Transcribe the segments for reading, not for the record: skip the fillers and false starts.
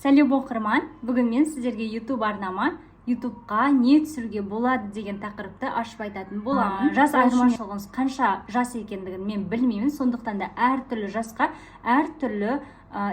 Сәлем оқырман, бүгін мен сіздерге YouTube арнама YouTubeға не түсіруге болады деген тақырыпты ашып айтатын боламын. Жас айырмашылығыңыз қанша жас екендігін мен білмеймін, сондықтан да әртүрлі жасқа әртүрлі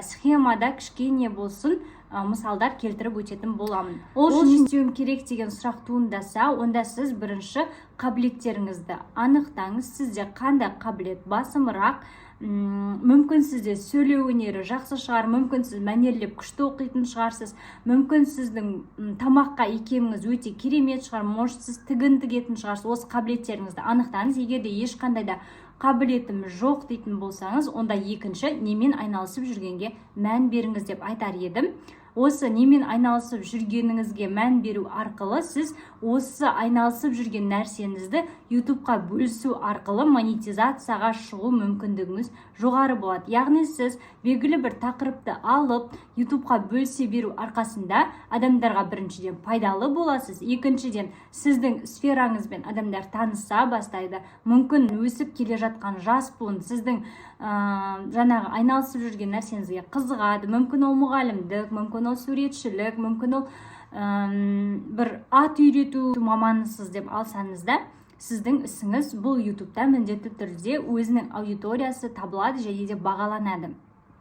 схемада кішкене болсын мысалдар келтіріп өтетін боламын. Ол үшін не істеуім керек деген сұрақ туындаса, онда сіз бірінші қабілеттеріңізді анықтаңыз. Сізде қандай қабілет басымырақ? Мүмкін сізде сөйлеу өнері жақсы шығар, мүмкін сіз мәнерлеп күшті оқитын шығарсыз, мүмкін сіздің тамаққа икеміңіз өте керемет шығар, может сіз тігін тігетін шығарсыз. Осы қабілеттеріңізді анықтаңыз. Егер де ешқандай да қабілетім жоқ дейтін болсаңыз, онда екінші немен айналысып жүргенге мән беріңіз деп айтар едім. Осы немен айналысып жүргеніңізге мән беру арқылы сіз осы айналысып жүрген нәрсеңізді YouTubeға бөлісу арқылы монетизацияға шығу мүмкіндігіңіз жоғары болады. Яғни сіз белгілі бір тақырыпты алып YouTubeға бөлісе беру арқасында адамдарға біріншіден пайдалы боласыз, екіншіден сіздің сфераңызбен адамдар таныса бастайды. Мүмкін өсіп келе жатқан жас буын сіздің жаңағы айналысып жүрген нәрсеңізге қызығады. Мүмкін ол мұғалімдік, мүмкін ол суретшілік, мүмкін ол бір ат үйрету маманысыз деп алсаңыз да, сіздің ісіңіз бұл YouTube'да міндетті түрде өзінің аудиториясы табылады және де бағаланады.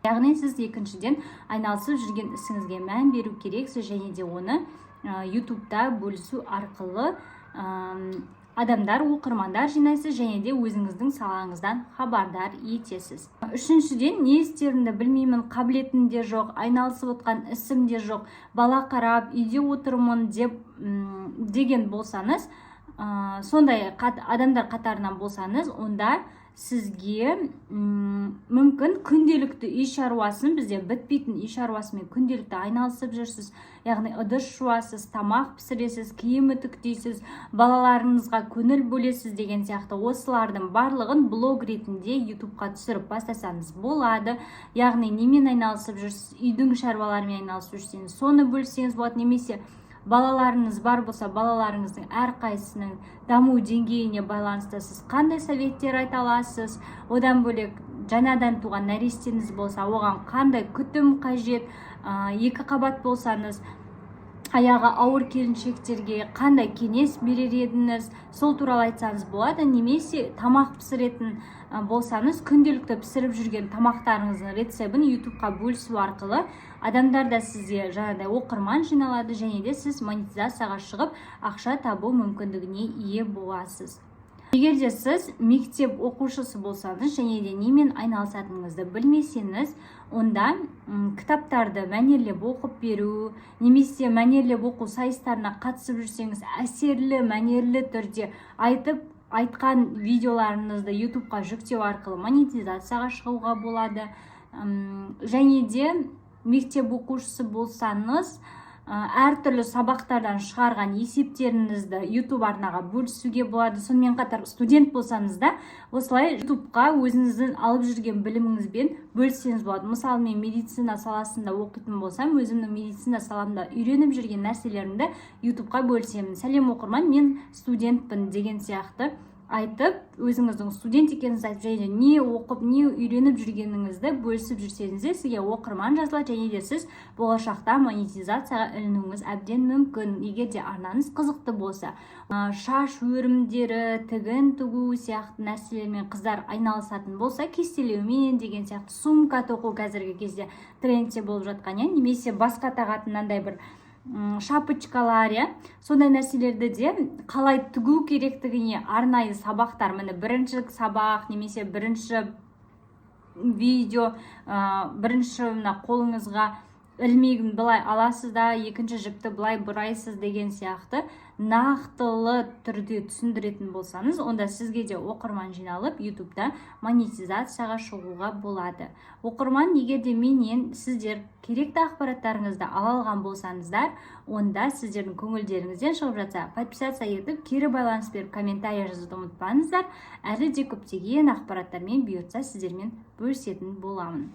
Яғни сіз екіншіден айналысып жүрген ісіңізге мән беру керексіз және де оны YouTube'да бөлісу арқылы адамдар, оқырмандар жинайсыз және де өзіңіздің салаңыздан хабардар етесіз. Үшіншіден, не істерімді білмеймін, қабілетім де жоқ, айналысып отқан ісім де жоқ, бала қарап, үйде отырмын деген болсаңыз, сондай адамдар қатарынан болсаңыз, онда сізге мүмкін күнделікті үй шаруасын, бізде бітпейтін үй шаруасымен күнделікті айналысып жүрсіз, яғни ыдыс жуасыз, тамақ пісіресіз, киім үтіктейсіз, балаларыңызға көңіл бөлесіз деген сияқты осылардың барлығын блог ретінде YouTubeға түсіріп бастасаңыз болады. Яғни немен айналысып жүрсіз, үйдің шаруаларымен айналысып жүрсеңіз, соны бөлсеңіз болады, немесе балаларыңыз бар болса, балаларыңыздың әрқайсысының даму деңгейіне байланысты сіз қандай советтер айта аласыз, одан бөлек жаңадан туған нәрестеңіз болса, оған қандай күтім қажет, екі қабат болсаңыз, аяғы ауыр келіншектерге қандай кеңес берер едіңіз, сол туралы айтсаңыз болады. Немесе тамақ пісіретін болсаңыз, күнделікті пісіріп жүрген тамақтарыңыздың рецебін YouTubeға бөлісу арқылы адамдар да сізге жаңағыдай оқырман жиналады және де сіз монетизацияға шығып ақша табу мүмкіндігіне ие боласыз. Егер де сіз мектеп оқушысы болсаңыз және де немен айналысатыныңызды білмесеңіз, онда кітаптарды мәнерлеп оқып беру, немесе мәнерлеп оқу сайыстарына қатысып жүрсеңіз, әсерлі, мәнерлі түрде айтқан видеоларыңызды YouTubeға жүктеу арқылы монетизацияға шығуға болады. Және де мектеп оқушысы болсаңыз, әртүрлі сабақтардан шығарған есептеріңізді YouTube арнаға бөлісуге болады. Сонымен қатар студент болсаңыз да, осылай YouTubeға өзіңіздің алып жүрген біліміңізбен бөліссеңіз болады. Мысалы, мен медицина саласында оқитын болсам, өзімнің медицина саламда үйреніп жүрген нәрселерімді YouTubeға бөлісемін. Сәлем оқырман, мен студентпін деген сияқты айтып, өзіңіздің студент екеніңізді айтып, және не оқып, не үйреніп жүргеніңізді бөлісіп жүрсеңіз, сізге оқырман жазылады және де сіз болашақта монетизацияға ілінуіңіз әбден мүмкін. Егер де арнаңыз қызықты болса, шаш өрімдері, тігін тігу сияқты нәрселермен қыздар айналысатын болса, кестелеумен деген сияқты сумка тоқу қазіргі кезде трендте болып жатқан, немесе басқа тағатынандай бір шапочкалар, сондай нәрселерді де қалай тігу керектігіне арнайы сабақтар, міне бірінші сабақ немесе бірінші видео, бірінші қолыңызға ілмегін былай аласыз да, екінші жіпті былай бұрайсыз деген сияқты нақтылы түрде түсіндіретін болсаңыз, онда сізге де оқырман жиналып YouTube'да монетизацияға шығуға болады. Оқырман, егер де менен сіздер керекті ақпараттарыңызды ала алған болсаңыздар, онда сіздердің көңілдеріңізден шығып жатса, подписация етіп, кері байланыс беріп, комментарий жазуды ұмытпаңыздар. Әлі де көптеген ақпараттармен бұйыртса сіздермен бөлісетін боламын.